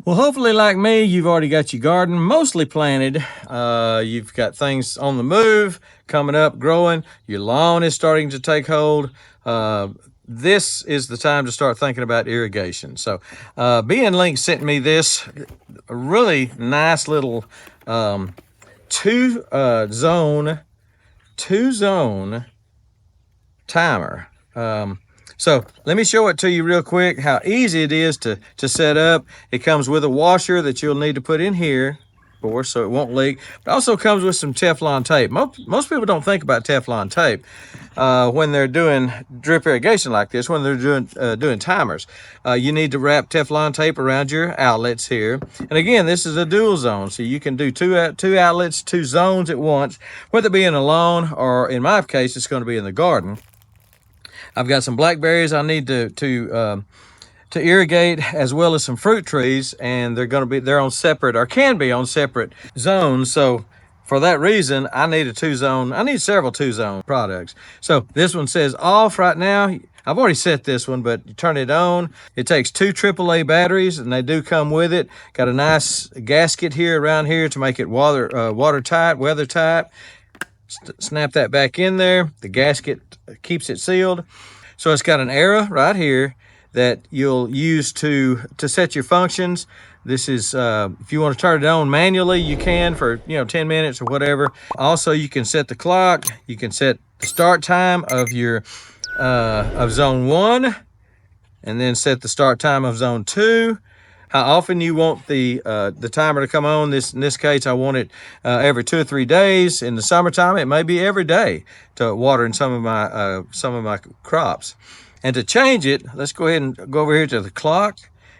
Well, hopefully like me, you've already got your garden mostly planted. You've got things on the move, coming up, growing. Your lawn is starting to take hold. This is the time to start thinking about irrigation. So Link sent me this really nice little two zone timer. So let me show it to you real quick, how easy it is to set up. It comes with a washer that you'll need to put in here, of course, so it won't leak. It also comes with some Teflon tape. Most people don't think about Teflon tape when they're doing drip irrigation like this, when they're doing timers. You need to wrap Teflon tape around your outlets here. And again, this is a dual zone, so you can do two outlets, two zones at once, whether it be in a lawn or, in my case, it's going to be in the garden. I've got some blackberries I need to irrigate, as well as some fruit trees, and they're on separate, or can be on separate zones. So for that reason, I need several two-zone products. So this one says off right now. I've already set this one, but you turn it on. It takes two AAA batteries, and they do come with it. Got a nice gasket here around here to make it watertight, weather tight. Snap that back in there. The gasket keeps it sealed. So it's got an arrow right here that you'll use to set your functions. This is if you want to turn it on manually, you can for 10 minutes or whatever. Also, you can set the clock. You can set the start time of your of zone 1, and then set the start time of zone 2. How often you want the timer to come on. In this case, I want it every 2 or 3 days. In the summertime, it may be every day to watering some of my crops. And to change it, let's go ahead and go over here to the clock.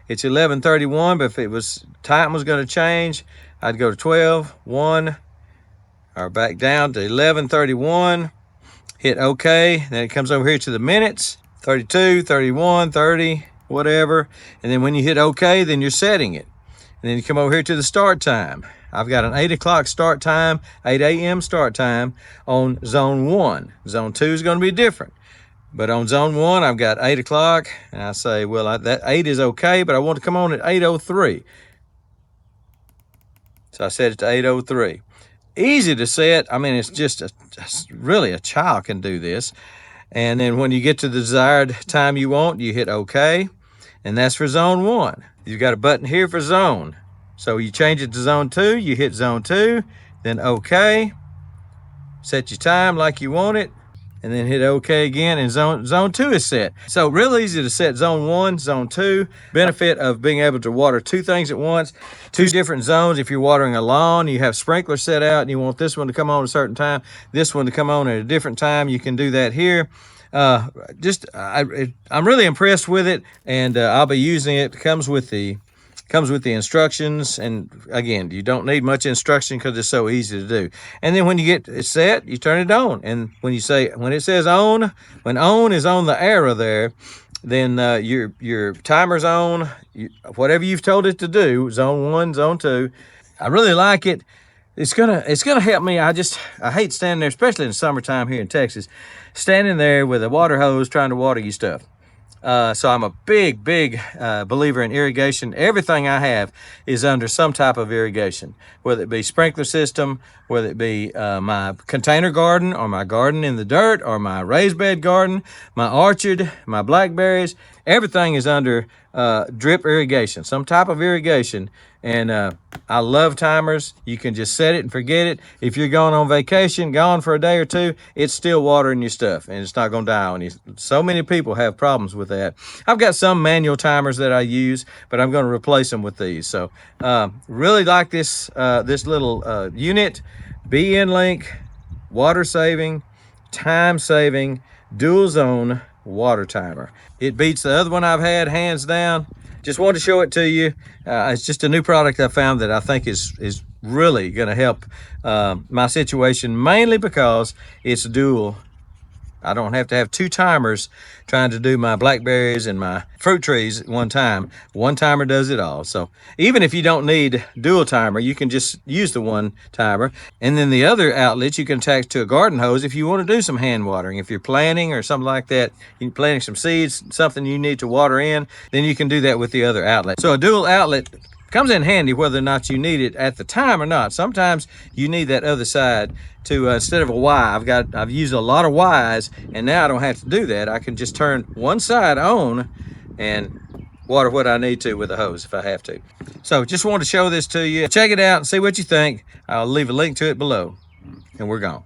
It's 11:31, but if time was going to change, I'd go to 12, 1, or back down to 11:31. Hit OK. Then it comes over here to the minutes, 32, 31, 30. Whatever, and then when you hit OK, then you're setting it. And then you come over here to the start time. I've got an 8 o'clock start time, 8 a.m. start time on zone 1. Zone 2 is going to be different, but on zone 1 I've got 8 o'clock, and I say, well, that 8 is okay, but I want to come on at 8:03. So I set it to 8:03. Easy to set. I mean, it's just really a child can do this. And then when you get to the desired time you want, you hit OK. And that's for zone 1. You've got a button here for zone. So you change it to zone 2, you hit zone 2, then OK. Set your time like you want it, and then hit OK again, and zone 2 is set. So real easy to set zone 1, zone 2. Benefit of being able to water two things at once, two different zones. If you're watering a lawn, you have sprinklers set out, and you want this one to come on at a certain time, this one to come on at a different time, you can do that here. I'm really impressed with it, and I'll be using it. It comes with the instructions, and again, you don't need much instruction because it's so easy to do. And then when you get it set, you turn it on, and when it says on, when on is on the arrow there, then your timer's on. Whatever you've told it to do, zone 1, zone 2. I really like it. It's gonna help me. I hate standing there, especially in the summertime here in Texas, standing there with a water hose trying to water your stuff. So I'm a big believer in irrigation. Everything I have is under some type of irrigation, whether it be sprinkler system, whether it be my container garden, or my garden in the dirt, or my raised bed garden, my orchard, my blackberries. Everything is under drip irrigation, some type of irrigation. And I love timers. You can just set it and forget it. If you're going on vacation, gone for a day or two, it's still watering your stuff, and it's not going to die on you. So many people have problems with that. I've got some manual timers that I use, but I'm going to replace them with these. So really like this little unit. Link, water saving, time saving, dual zone water timer. It beats the other one I've had, hands down. Just wanted to show it to you. It's just a new product I found that I think is really going to help my situation, mainly because it's dual. I don't have to have two timers trying to do my blackberries and my fruit trees at one time. One timer does it all. So even if you don't need dual timer, you can just use the one timer. And then the other outlets you can attach to a garden hose if you want to do some hand watering. If you're planting or something like that, you're planting some seeds, something you need to water in, then you can do that with the other outlet. So a dual outlet Comes in handy whether or not you need it at the time or not. Sometimes you need that other side to instead of a Y. I've used a lot of Ys, and now I don't have to do that. I can just turn one side on and water what I need to with a hose if I have to. So just wanted to show this to you. Check it out and see what you think. I'll leave a link to it below, and we're gone.